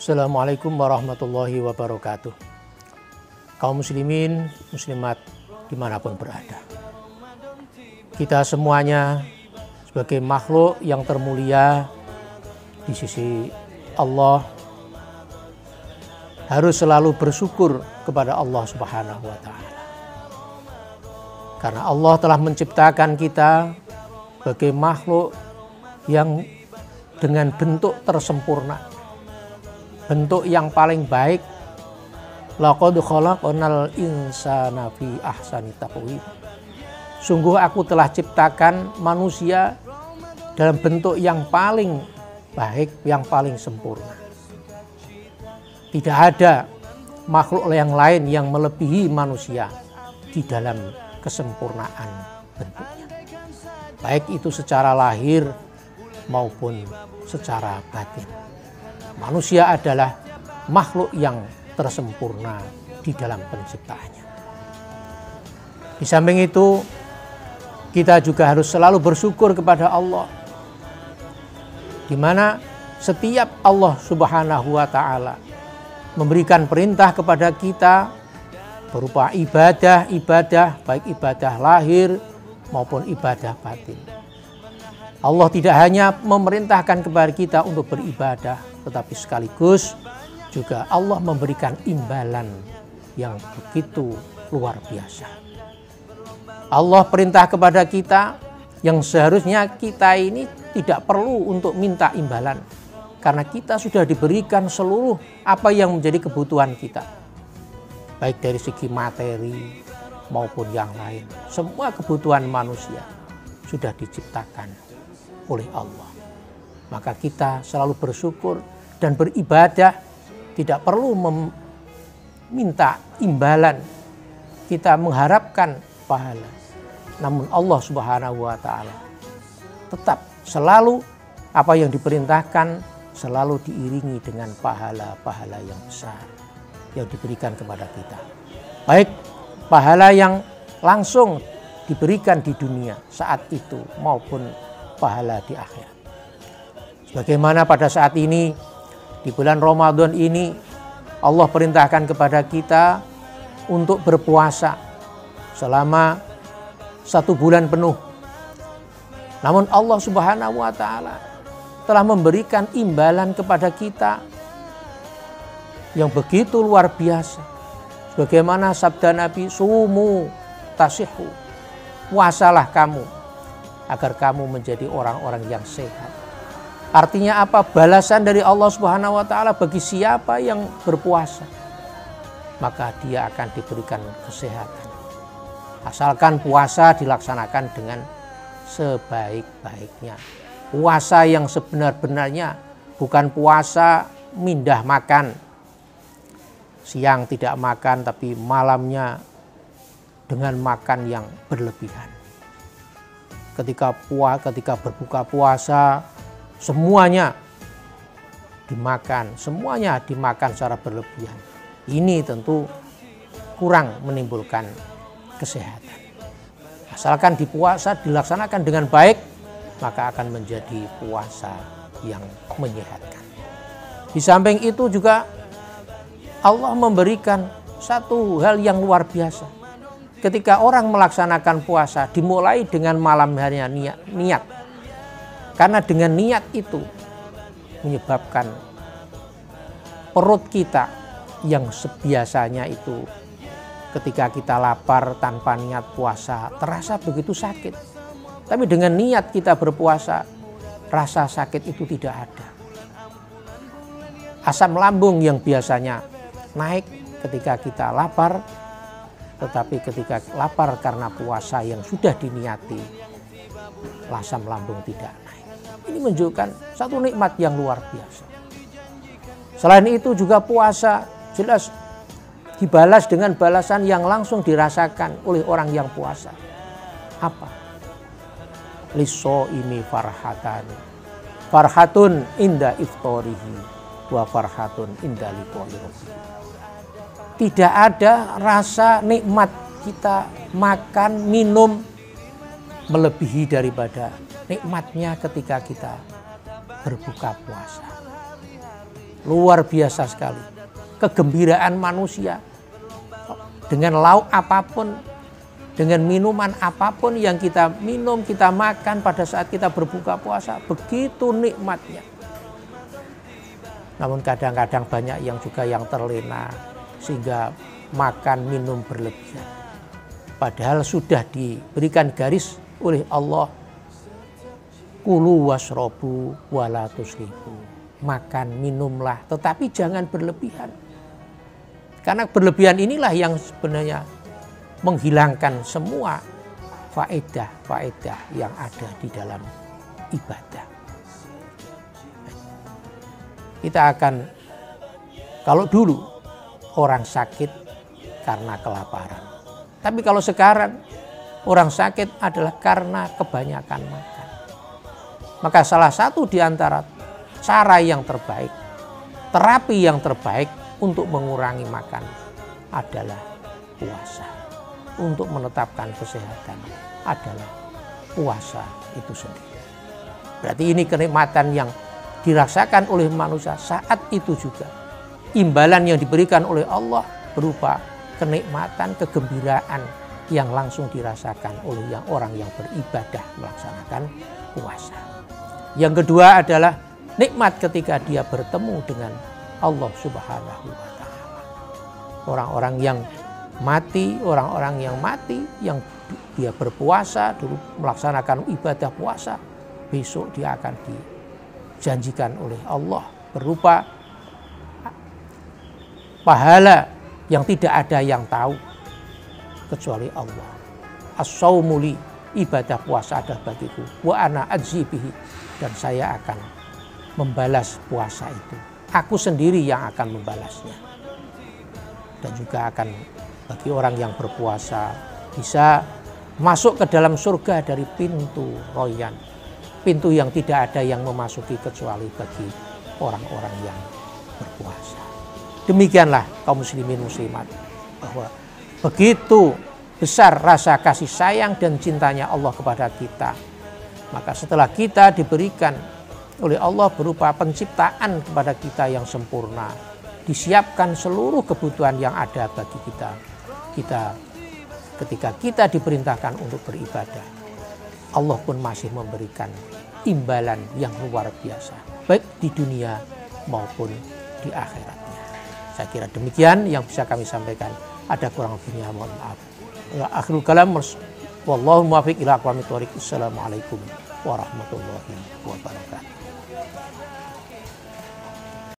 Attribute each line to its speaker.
Speaker 1: Assalamualaikum warahmatullahi wabarakatuh. Kaum muslimin, muslimat dimanapun berada, kita semuanya sebagai makhluk yang termulia di sisi Allah harus selalu bersyukur kepada Allah Subhanahu wa Ta'ala, karena Allah telah menciptakan kita sebagai makhluk yang dengan bentuk tersempurna, bentuk yang paling baik. Laqad khalaqnal insana fi ahsani taqwim. Sungguh aku telah ciptakan manusia dalam bentuk yang paling baik, yang paling sempurna. Tidak ada makhluk yang lain yang melebihi manusia di dalam kesempurnaan bentuknya, baik itu secara lahir maupun secara batin. Manusia adalah makhluk yang tersempurna di dalam penciptaannya. Di samping itu, kita juga harus selalu bersyukur kepada Allah, di mana setiap Allah Subhanahu wa Ta'ala memberikan perintah kepada kita berupa ibadah, baik ibadah lahir maupun ibadah batin. Allah tidak hanya memerintahkan kepada kita untuk beribadah, tetapi sekaligus juga Allah memberikan imbalan yang begitu luar biasa. Allah perintah kepada kita yang seharusnya kita ini tidak perlu untuk minta imbalan, karena kita sudah diberikan seluruh apa yang menjadi kebutuhan kita, baik dari segi materi maupun yang lain. Semua kebutuhan manusia sudah diciptakan oleh Allah. Maka kita selalu bersyukur dan beribadah, tidak perlu meminta imbalan, kita mengharapkan pahala. Namun Allah Subhanahu wa Ta'ala tetap selalu apa yang diperintahkan selalu diiringi dengan pahala-pahala yang besar yang diberikan kepada kita, baik pahala yang langsung diberikan di dunia saat itu maupun pahala di akhirat. Sebagaimana pada saat ini di bulan Ramadan ini Allah perintahkan kepada kita untuk berpuasa selama 1 bulan penuh. Namun Allah Subhanahu wa Ta'ala telah memberikan imbalan kepada kita yang begitu luar biasa. Sebagaimana sabda Nabi, sumu tasihhu, puasalah kamu agar kamu menjadi orang-orang yang sehat. Artinya apa? Balasan dari Allah Subhanahu wa Ta'ala bagi siapa yang berpuasa, maka dia akan diberikan kesehatan. Asalkan puasa dilaksanakan dengan sebaik-baiknya. Puasa yang sebenar-benarnya, bukan puasa mindah makan. Siang tidak makan tapi malamnya dengan makan yang berlebihan. Ketika berbuka puasa semuanya dimakan secara berlebihan. Ini tentu kurang menimbulkan kesehatan. Asalkan di puasa dilaksanakan dengan baik, maka akan menjadi puasa yang menyehatkan. Di samping itu juga Allah memberikan satu hal yang luar biasa. Ketika orang melaksanakan puasa, dimulai dengan malam harinya niat. Karena dengan niat itu menyebabkan perut kita yang sebiasanya itu ketika kita lapar tanpa niat puasa terasa begitu sakit. Tapi dengan niat kita berpuasa, rasa sakit itu tidak ada. Asam lambung yang biasanya naik ketika kita lapar, tetapi ketika lapar karena puasa yang sudah diniati, asam lambung tidak naik. Ini menunjukkan satu nikmat yang luar biasa. Selain itu juga puasa jelas dibalas dengan balasan yang langsung dirasakan oleh orang yang puasa. Apa? Lis-shaimi farhatun inda iftarihi wa farhatun inda liqa'i rabbih. Tidak ada rasa nikmat kita makan, minum melebihi daripada nikmatnya ketika kita berbuka puasa. luar biasa sekali. Kegembiraan manusia dengan lauk apapun, dengan minuman apapun yang kita minum, kita makan pada saat kita berbuka puasa, begitu nikmatnya. Namun kadang-kadang banyak yang juga yang terlena sehingga makan minum berlebihan. Padahal sudah diberikan garis oleh Allah, kulu wasrobu wala tusrifu. Makan minumlah tetapi jangan berlebihan. Karena berlebihan inilah yang sebenarnya menghilangkan semua faedah-faedah yang ada di dalam ibadah. Kita akan, kalau dulu orang sakit karena kelaparan. Tapi kalau sekarang orang sakit adalah karena kebanyakan makan. Maka salah satu di antara cara yang terbaik, terapi yang terbaik untuk mengurangi makan adalah puasa. Untuk menetapkan kesehatan adalah puasa itu sendiri. Berarti ini kenikmatan yang dirasakan oleh manusia saat itu juga. Imbalan yang diberikan oleh Allah berupa kenikmatan, kegembiraan yang langsung dirasakan oleh orang yang beribadah melaksanakan puasa. Yang kedua adalah nikmat ketika dia bertemu dengan Allah Subhanahu wa Ta'ala. Orang-orang yang mati, yang dia berpuasa dulu melaksanakan ibadah puasa, besok dia akan dijanjikan oleh Allah berupa pahala yang tidak ada yang tahu kecuali Allah. As-saumuli, ibadah puasa adalah bagiku, wa ana ajzi bihi, dan saya akan membalas puasa itu. Aku sendiri yang akan membalasnya. Dan juga akan bagi orang yang berpuasa bisa masuk ke dalam surga dari pintu royan. Pintu yang tidak ada yang memasuki kecuali bagi orang-orang yang berpuasa. Demikianlah kaum muslimin muslimat, bahwa begitu besar rasa kasih sayang dan cintanya Allah kepada kita. Maka setelah kita diberikan oleh Allah berupa penciptaan kepada kita yang sempurna, disiapkan seluruh kebutuhan yang ada bagi kita. Ketika kita diperintahkan untuk beribadah, Allah pun masih memberikan imbalan yang luar biasa, baik di dunia maupun di akhiratnya. Saya kira demikian yang bisa kami sampaikan. Ada kurang lebihnya mohon maaf. Akhirul kalam, wallahu muwaffiq ila aqwamit thoriq. Assalamualaikum warahmatullahi wabarakatuh.